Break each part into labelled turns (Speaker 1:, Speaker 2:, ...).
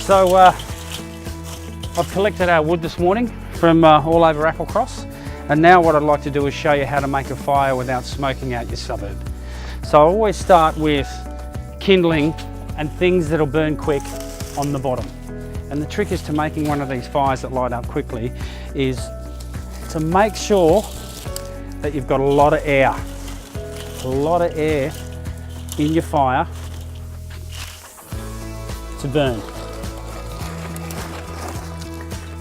Speaker 1: So I've collected our wood this morning from all over Applecross, and now what I'd like to do is show you how to make a fire without smoking out your suburb. So I always start with kindling and things that'll burn quick on the bottom. And the trick is to making one of these fires that light up quickly is to make sure that you've got a lot of air in your fire to burn.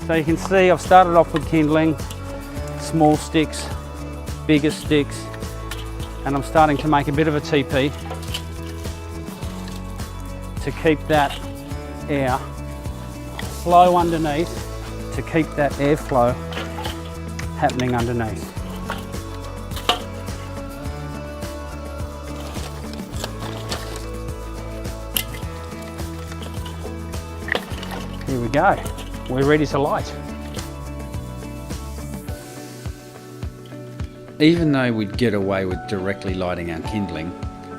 Speaker 1: So you can see I've started off with kindling, small sticks, bigger sticks, and I'm starting to make a bit of a teepee to keep that air flow underneath, to keep that airflow happening underneath. Here we go, we're ready to light.
Speaker 2: Even though we'd get away with directly lighting our kindling,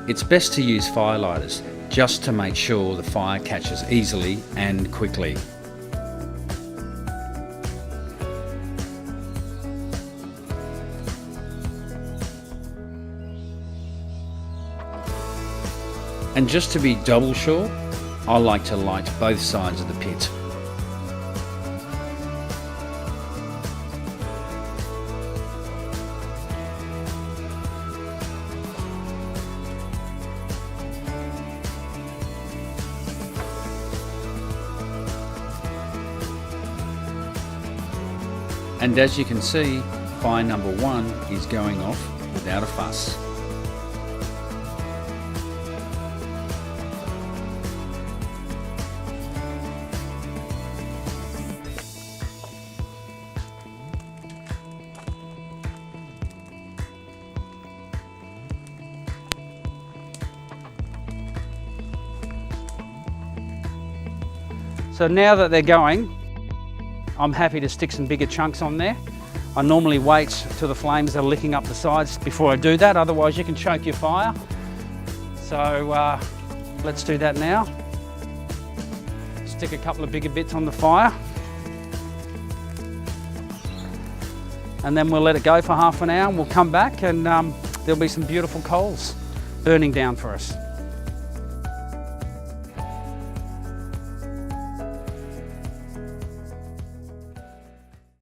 Speaker 2: it's best to use firelighters just to make sure the fire catches easily and quickly. And just to be double sure, I like to light both sides of the pit. And as you can see, fire number 1 is going off without a fuss.
Speaker 1: So now that they're going, I'm happy to stick some bigger chunks on there. I normally wait till the flames are licking up the sides before I do that, otherwise you can choke your fire. So let's do that now. Stick a couple of bigger bits on the fire. And then we'll let it go for half an hour and we'll come back and there'll be some beautiful coals burning down for us.